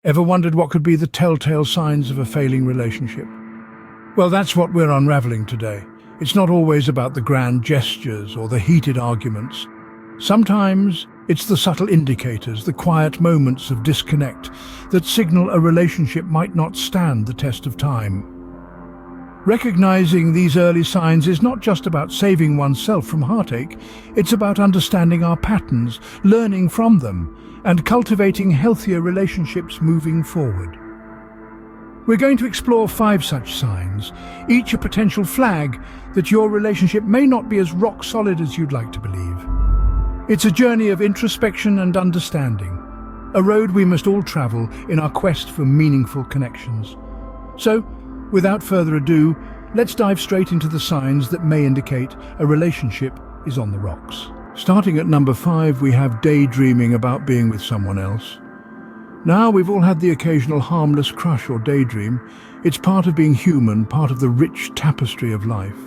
Ever wondered what could be the telltale signs of a failing relationship? Well, that's what we're unraveling today. It's not always about the grand gestures or the heated arguments. Sometimes it's the subtle indicators, the quiet moments of disconnect that signal a relationship might not stand the test of time. Recognizing these early signs is not just about saving oneself from heartache, it's about understanding our patterns, learning from them, and cultivating healthier relationships moving forward. We're going to explore 5 such signs, each a potential flag that your relationship may not be as rock solid as you'd like to believe. It's a journey of introspection and understanding, a road we must all travel in our quest for meaningful connections. So, without further ado, let's dive straight into the signs that may indicate a relationship is on the rocks. Starting at number 5, we have daydreaming about being with someone else. Now, we've all had the occasional harmless crush or daydream. It's part of being human, part of the rich tapestry of life.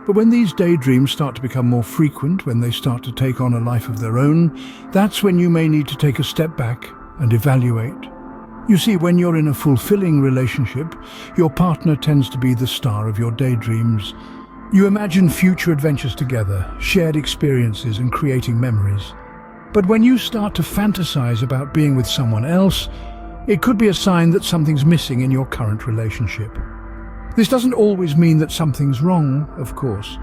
But when these daydreams start to become more frequent, when they start to take on a life of their own, that's when you may need to take a step back and evaluate. You see, when you're in a fulfilling relationship, your partner tends to be the star of your daydreams. You imagine future adventures together, shared experiences and creating memories. But when you start to fantasize about being with someone else, it could be a sign that something's missing in your current relationship. This doesn't always mean that something's wrong, of course.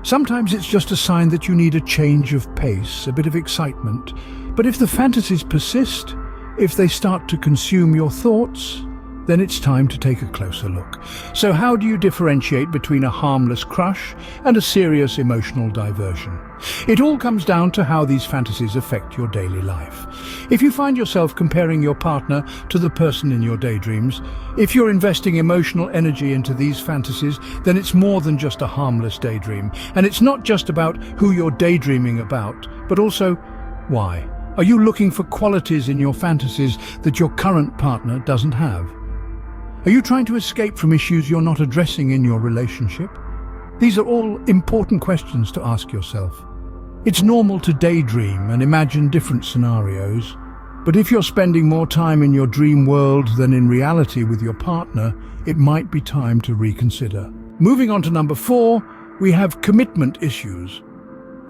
Sometimes it's just a sign that you need a change of pace, a bit of excitement. But if the fantasies persist, if they start to consume your thoughts, then it's time to take a closer look. So how do you differentiate between a harmless crush and a serious emotional diversion? It all comes down to how these fantasies affect your daily life. If you find yourself comparing your partner to the person in your daydreams, if you're investing emotional energy into these fantasies, then it's more than just a harmless daydream. And it's not just about who you're daydreaming about, but also why. Are you looking for qualities in your fantasies that your current partner doesn't have? Are you trying to escape from issues you're not addressing in your relationship? These are all important questions to ask yourself. It's normal to daydream and imagine different scenarios, but if you're spending more time in your dream world than in reality with your partner, it might be time to reconsider. Moving on to number 4, we have commitment issues.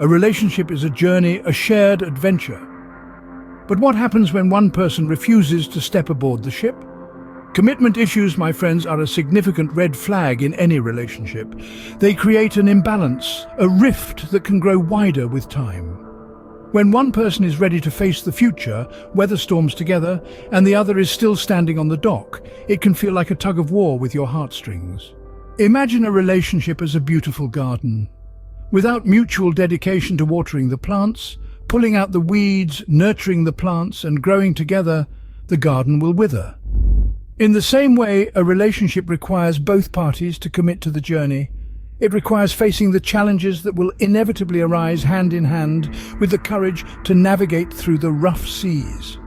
A relationship is a journey, a shared adventure. But what happens when one person refuses to step aboard the ship? Commitment issues, my friends, are a significant red flag in any relationship. They create an imbalance, a rift that can grow wider with time. When one person is ready to face the future, weather storms together, and the other is still standing on the dock, it can feel like a tug of war with your heartstrings. Imagine a relationship as a beautiful garden. Without mutual dedication to watering the plants, pulling out the weeds, nurturing the plants, and growing together, the garden will wither. In the same way, a relationship requires both parties to commit to the journey. It requires facing the challenges that will inevitably arise hand in hand with the courage to navigate through the rough seas.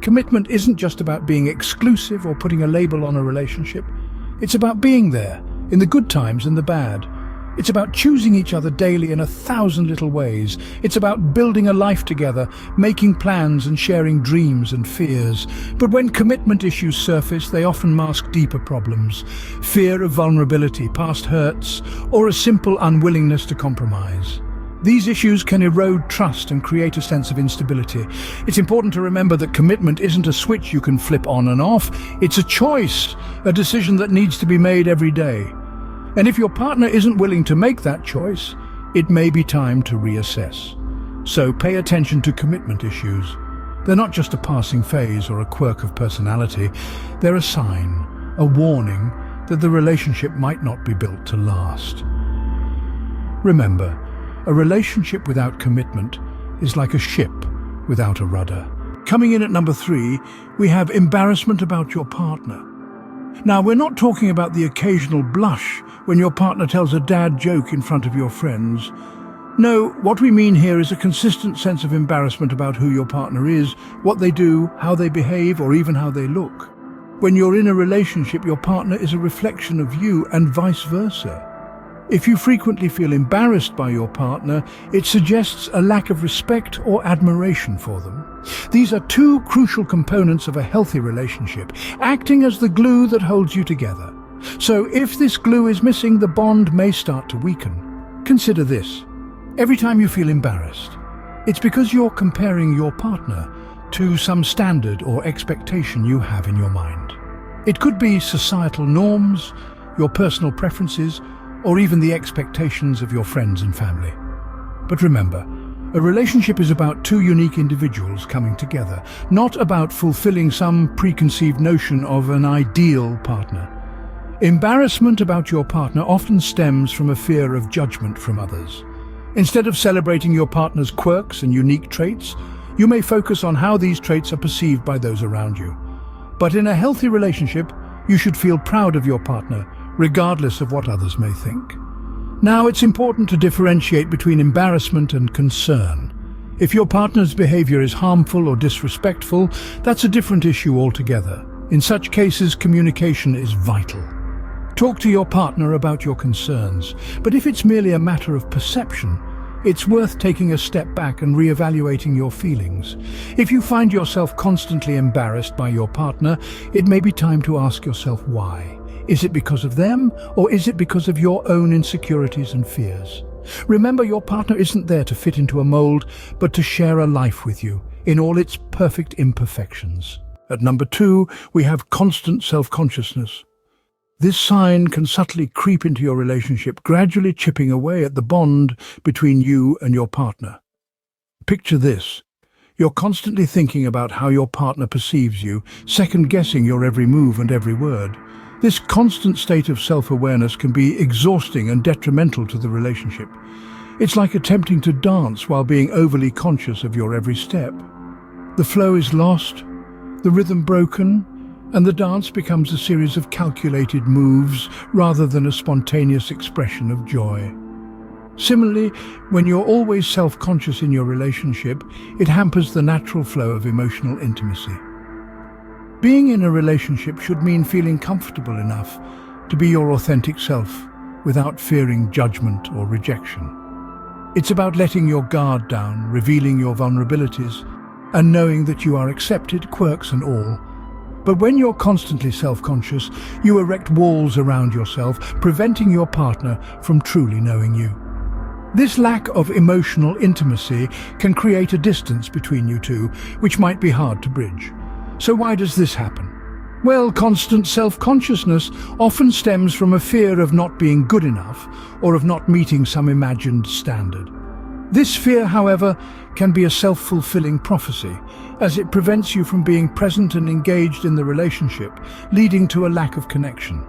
Commitment isn't just about being exclusive or putting a label on a relationship. It's about being there, in the good times and the bad. It's about choosing each other daily in 1,000 little ways. It's about building a life together, making plans and sharing dreams and fears. But when commitment issues surface, they often mask deeper problems. Fear of vulnerability, past hurts, or a simple unwillingness to compromise. These issues can erode trust and create a sense of instability. It's important to remember that commitment isn't a switch you can flip on and off. It's a choice, a decision that needs to be made every day. And if your partner isn't willing to make that choice, it may be time to reassess. So pay attention to commitment issues. They're not just a passing phase or a quirk of personality. They're a sign, a warning that the relationship might not be built to last. Remember, a relationship without commitment is like a ship without a rudder. Coming in at number 3, we have embarrassment about your partner. Now, we're not talking about the occasional blush when your partner tells a dad joke in front of your friends. No, what we mean here is a consistent sense of embarrassment about who your partner is, what they do, how they behave, or even how they look. When you're in a relationship, your partner is a reflection of you and vice versa. If you frequently feel embarrassed by your partner, it suggests a lack of respect or admiration for them. These are two crucial components of a healthy relationship, acting as the glue that holds you together. So if this glue is missing, the bond may start to weaken. Consider this. Every time you feel embarrassed, it's because you're comparing your partner to some standard or expectation you have in your mind. It could be societal norms, your personal preferences, or even the expectations of your friends and family. But remember, a relationship is about two unique individuals coming together, not about fulfilling some preconceived notion of an ideal partner. Embarrassment about your partner often stems from a fear of judgment from others. Instead of celebrating your partner's quirks and unique traits, you may focus on how these traits are perceived by those around you. But in a healthy relationship, you should feel proud of your partner, regardless of what others may think. Now, it's important to differentiate between embarrassment and concern. If your partner's behavior is harmful or disrespectful, that's a different issue altogether. In such cases, communication is vital. Talk to your partner about your concerns, but if it's merely a matter of perception, it's worth taking a step back and re-evaluating your feelings. If you find yourself constantly embarrassed by your partner, it may be time to ask yourself why. Is it because of them, or is it because of your own insecurities and fears? Remember, your partner isn't there to fit into a mold, but to share a life with you, in all its perfect imperfections. At number 2, we have constant self-consciousness. This sign can subtly creep into your relationship, gradually chipping away at the bond between you and your partner. Picture this. You're constantly thinking about how your partner perceives you, second-guessing your every move and every word. This constant state of self-awareness can be exhausting and detrimental to the relationship. It's like attempting to dance while being overly conscious of your every step. The flow is lost, the rhythm broken, and the dance becomes a series of calculated moves rather than a spontaneous expression of joy. Similarly, when you're always self-conscious in your relationship, it hampers the natural flow of emotional intimacy. Being in a relationship should mean feeling comfortable enough to be your authentic self without fearing judgment or rejection. It's about letting your guard down, revealing your vulnerabilities, and knowing that you are accepted, quirks and all. But when you're constantly self-conscious, you erect walls around yourself, preventing your partner from truly knowing you. This lack of emotional intimacy can create a distance between you two, which might be hard to bridge. So why does this happen? Well, constant self-consciousness often stems from a fear of not being good enough or of not meeting some imagined standard. This fear, however, can be a self-fulfilling prophecy, as it prevents you from being present and engaged in the relationship, leading to a lack of connection.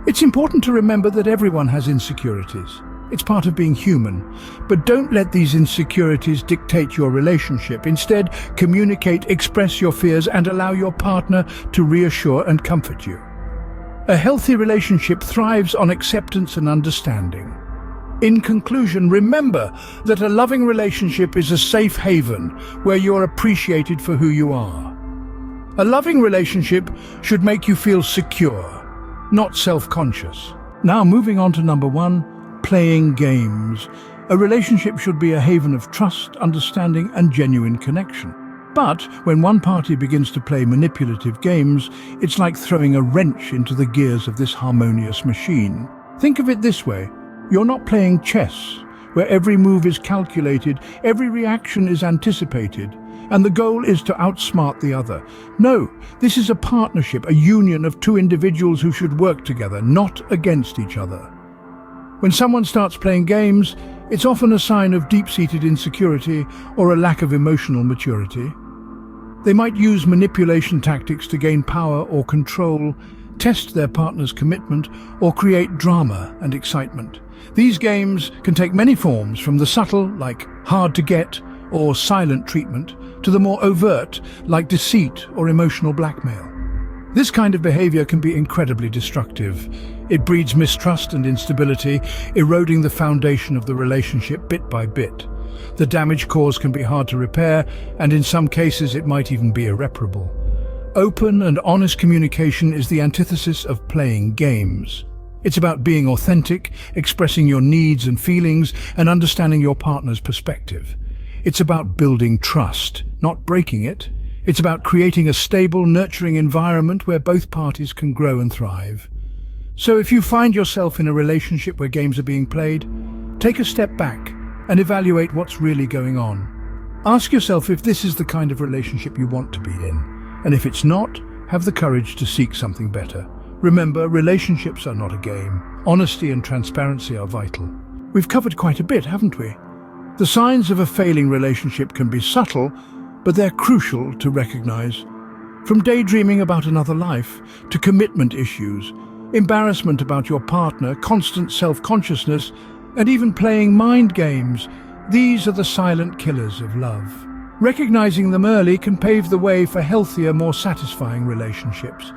It's important to remember that everyone has insecurities. It's part of being human, but don't let these insecurities dictate your relationship. Instead, communicate, express your fears, and allow your partner to reassure and comfort you. A healthy relationship thrives on acceptance and understanding. In conclusion, remember that a loving relationship is a safe haven where you're appreciated for who you are. A loving relationship should make you feel secure, not self-conscious. Now, moving on to number 1. Playing games. A relationship should be a haven of trust, understanding, and genuine connection. But when one party begins to play manipulative games, it's like throwing a wrench into the gears of this harmonious machine. Think of it this way. You're not playing chess, where every move is calculated, every reaction is anticipated, and the goal is to outsmart the other. No, this is a partnership, a union of two individuals who should work together, not against each other. When someone starts playing games, it's often a sign of deep-seated insecurity or a lack of emotional maturity. They might use manipulation tactics to gain power or control, test their partner's commitment, or create drama and excitement. These games can take many forms, from the subtle, like hard to get or silent treatment, to the more overt, like deceit or emotional blackmail. This kind of behavior can be incredibly destructive. It breeds mistrust and instability, eroding the foundation of the relationship bit by bit. The damage caused can be hard to repair, and in some cases it might even be irreparable. Open and honest communication is the antithesis of playing games. It's about being authentic, expressing your needs and feelings, and understanding your partner's perspective. It's about building trust, not breaking it. It's about creating a stable, nurturing environment where both parties can grow and thrive. So if you find yourself in a relationship where games are being played, take a step back and evaluate what's really going on. Ask yourself if this is the kind of relationship you want to be in, and if it's not, have the courage to seek something better. Remember, relationships are not a game. Honesty and transparency are vital. We've covered quite a bit, haven't we? The signs of a failing relationship can be subtle, but they're crucial to recognize. From daydreaming about another life, to commitment issues, embarrassment about your partner, constant self-consciousness, and even playing mind games, these are the silent killers of love. Recognizing them early can pave the way for healthier, more satisfying relationships.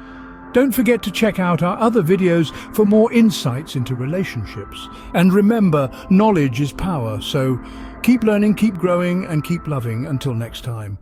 Don't forget to check out our other videos for more insights into relationships. And remember, knowledge is power, so keep learning, keep growing, and keep loving. Until next time.